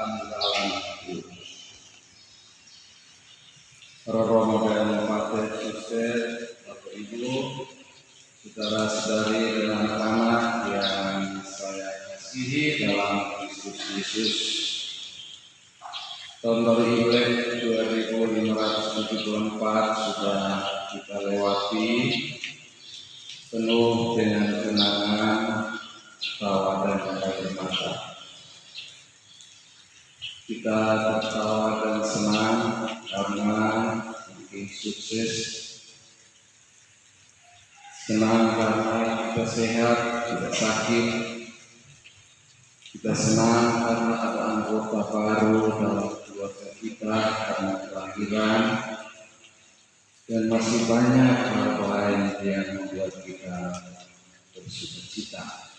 andalan itu. Para Romo dan Pater Sukses, Bapak Ibu, saudara-saudari dan anak-anak yang saya kasihi dalam Kristus Yesus. Tahun baru Imlek 2574 sudah kita lewati penuh dengan kenangan, tawa dan air mata. Kita tertawa dan senang karena makin sukses. Senang karena kita sehat, tidak sakit. Kita senang karena ada anggota baru dalam keluarga kita karena kelahiran. Dan masih banyak hal lain yang membuat kita bersukacita.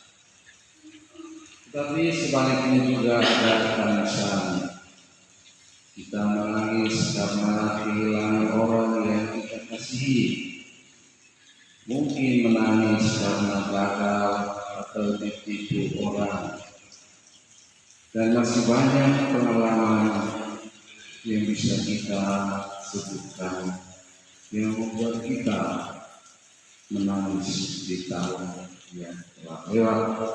Tapi sebaliknya juga ada tangisan. Kita menangis karena kehilangan orang yang kita kasihi. Mungkin menangis karena gagal atau ditipu orang. Dan masih banyak pengalaman yang bisa kita sebutkan yang membuat kita menangis di tahun yang telah lewat.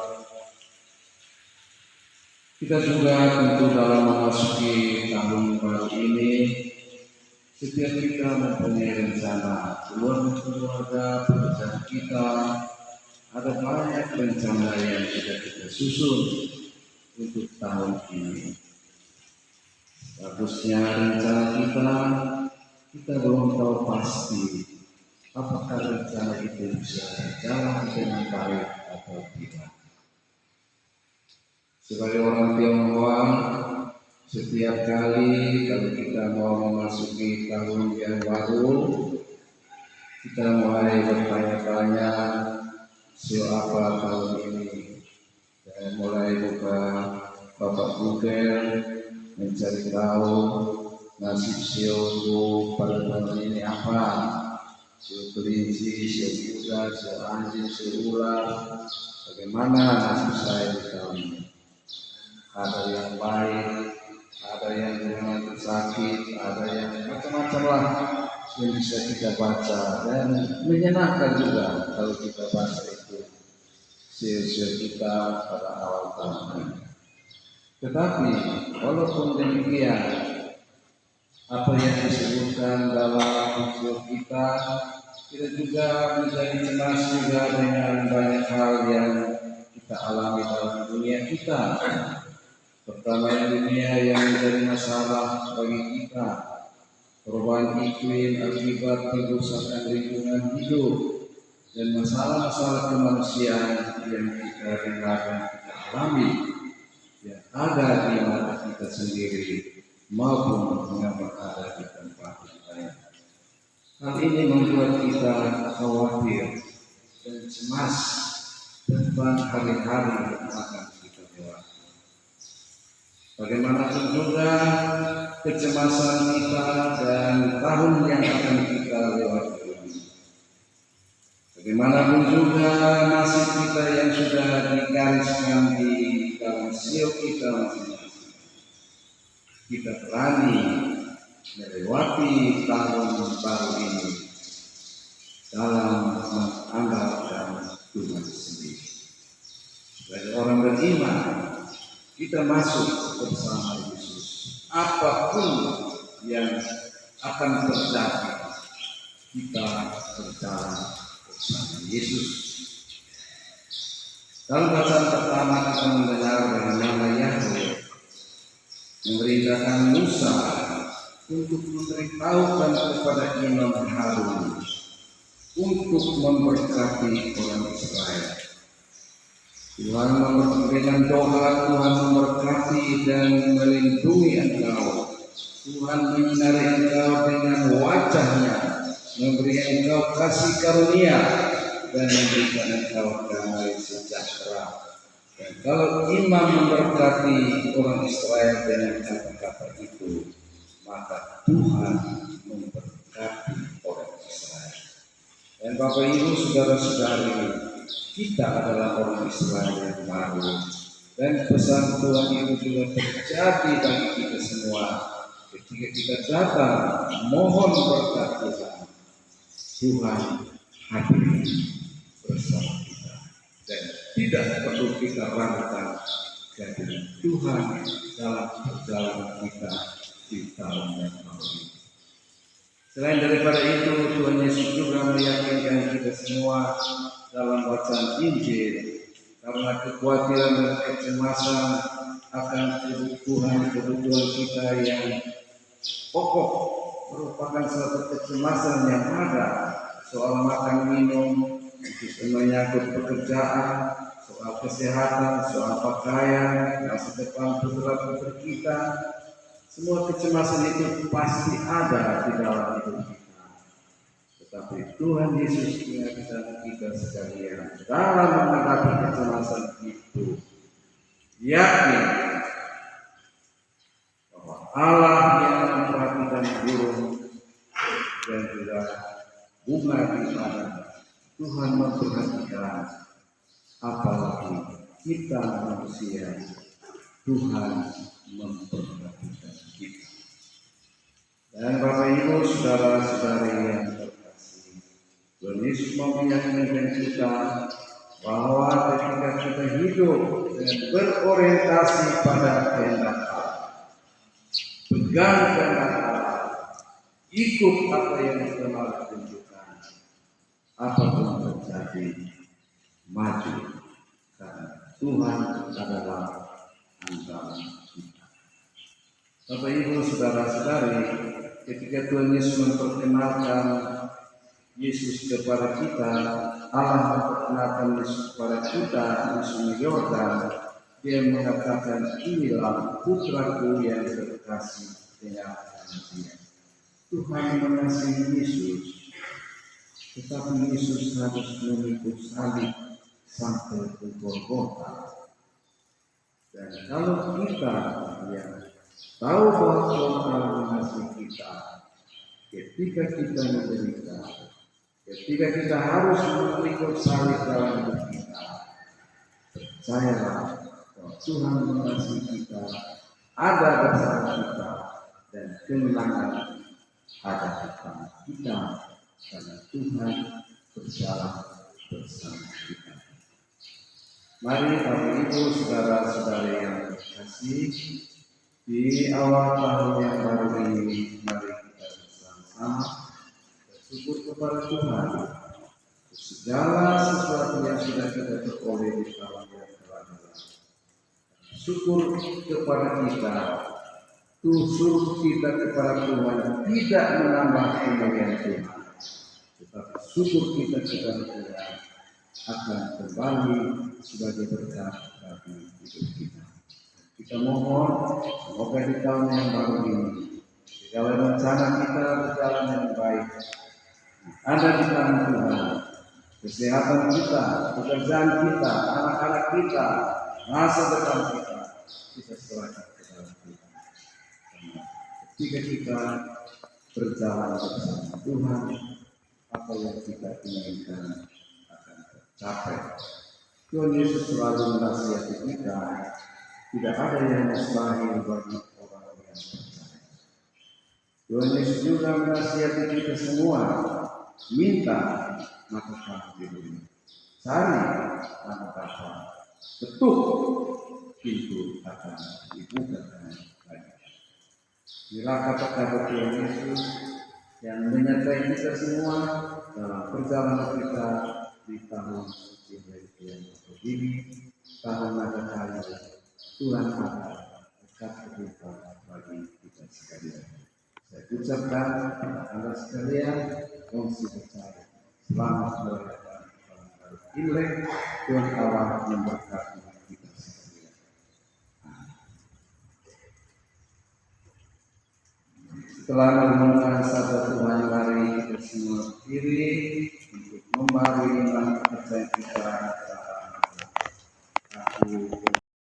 Kita juga tentu dalam memasuki tahun baru ini, setiap kita mempunyai rencana, keluarga, pekerjaan kita, ada banyak rencana yang sudah kita susun untuk tahun ini. Bagusnya rencana kita belum tahu pasti apakah rencana itu bisa berjalan dengan baik atau tidak. Sebagai orang Tionghoa, setiap kali kalau kita mau memasuki tahun yang baru, kita mulai bertanya-tanya siapa tahun ini. Dan mulai buka Bapak Google, mencari tahu nasib sioku pada tahun ini apa. Sio kelinci, sio kuda, sio anjing, sio ular. Bagaimana nasib saya di tahun ini? Ada yang baik, ada yang dengan sakit, ada yang macam-macam lah yang bisa kita baca dan menyenangkan juga kalau kita baca itu sio-sio kita pada awal tahun. Tetapi walaupun demikian, apa yang disebutkan dalam sio kita juga menjadi cemas juga dengan banyak hal yang kita alami dalam dunia kita. Pertama, dunia yang menjadi masalah bagi kita, perubahan iklim akibat kerusakan lingkungan hidup, dan masalah-masalah kemanusiaan yang kita dengarkan kita alami, yang ada di mata kita sendiri maupun yang berada di tempat lain. Hal ini membuat kita khawatir dan cemas tentang hari-hari yang akan kita lewati. Bagaimanapun juga kecemasan kita dan tahun yang akan kita lewati. Bagaimanapun juga nasib kita yang sudah digariskan di dalam sio kita masing-masing. Kita berani melewati tahun baru ini dalam mengandalkan Tuhan sendiri. Sebagai orang beriman, kita masuk bersama Yesus. Apapun yang akan terjadi, kita berjalan bersama Yesus. Dalam bacaan pertama kita mendengar bagaimana Yahweh memerintahkan Musa untuk memberitahukan kepada Imam Harun untuk memberkati orang Israel. Tuhan dengan doa Tuhan memberkati dan melindungi engkau. Tuhan menyinari engkau dengan wajahnya, memberi engkau kasih karunia dan memberikan engkau damai sejahtera. Dan kalau imam memberkati orang Israel dengan kata-kata itu, maka Tuhan memberkati orang Israel. Dan Bapak Ibu, saudara-saudari, kita adalah orang Israel yang baru. Dan pesan Tuhan itu juga terjadi bagi kita semua. Ketika kita datang mohon berkat Tuhan, Tuhan hadir bersama kita dan tidak perlu kita ragukan kehadiran Tuhan dalam perjalanan kita di tahun yang baru ini. Selain daripada itu, Tuhan Yesus juga meyakinkan kita semua dalam bacaan Injil karena kekhawatiran dan kecemasan akan kebutuhan kita yang pokok merupakan suatu kecemasan yang ada soal makan minum, menyangkut pekerjaan, soal kesehatan, soal pakaian, masa depan putra-putri kita. Semua kecemasan itu pasti ada di dalam hidup kita. Tetapi Tuhan Yesus mengingatkan kita sekalian dalam menghadapi kecemasan itu, yakin bahwa Allah yang memperhatikan burung dan juga bunga di padang, Tuhan memperhatikan, apalagi kita manusia, Tuhan memperhatikan kita. Dan Bapak Ibu, saudara-saudari yang terkasih, Tuhan Yesus mau meyakinkan kita bahwa ketika kita hidup dengan berorientasi pada kehendak Allah, pegang kehendak Allah, ikut apa yang telah tunjukkan, apapun terjadi, maju, karena Tuhan adalah andalan kita. Bapak Ibu, saudara-saudari, ketika Tuhan Yesus memperkenalkan Yesus kepada kita, Allah memperkenalkan Yesus kepada kita di Sungai Yordan, Dia mengatakan, inilah putraku yang terkasih, dengarkan Dia. Tuhan mengasihi Yesus, tetapi Yesus harus memikul salib sampai ke Golgota. Dan kalau kita yang tahu bahwa Tuhan mengasihi kita, ketika kita menderita, ketika kita harus memikul salib dalam hidup kita, percayalah bahwa Tuhan mengasihi kita, ada bersama kita, dan kemenangan ada bersama kita, karena Tuhan berjalan bersama kita. Mari Bapak Ibu, saudara-saudari yang terkasih, di awal tahun yang baru ini, mari kita bersama-sama bersyukur kepada Tuhan segala sesuatu yang sudah kita peroleh di tahun yang telah lalu. Syukur kepada kita, suruh kita kepada Tuhan tidak menambah kemuliaan Tuhan, tetapi syukur kita kepada Tuhan akan kembali sebagai berkat bagi hidup kita. Kita mohon semoga di tahun yang baru ini segala rencana kita berjalan dengan baik. Ada di tangan Tuhan, kesehatan kita, pekerjaan kita, anak-anak kita, masa depan kita serahkan ke dalam Tuhan. Karena ketika kita berjalan bersama Tuhan, apa yang kita inginkan akan tercapai. Tuhan Yesus selalu menasihati kita, tidak ada yang mustahil bagi orang yang percaya. Tuhan Yesus juga menasihati kita semua, minta maka kamu diberi, cari maka dapat, ketuk pintu akan dibukakan lagi. Bila kata-kata Tuhan Yesus yang menyertai kita semua dalam perjalanan kita di tahun suci yang begini, tahun Natal Tuhan ada dekat kita bagi kita sekalian. Saya ucapkan kepada Anda sekalian, kongsi percaya, selamat merayakan tahun baru Imlek. Tuhan Allah memberkati kita sekalian. Setelah merenungkan sabda Tuhan, mari kita semua berdiri untuk membawa iman kepercayaan kita. Aku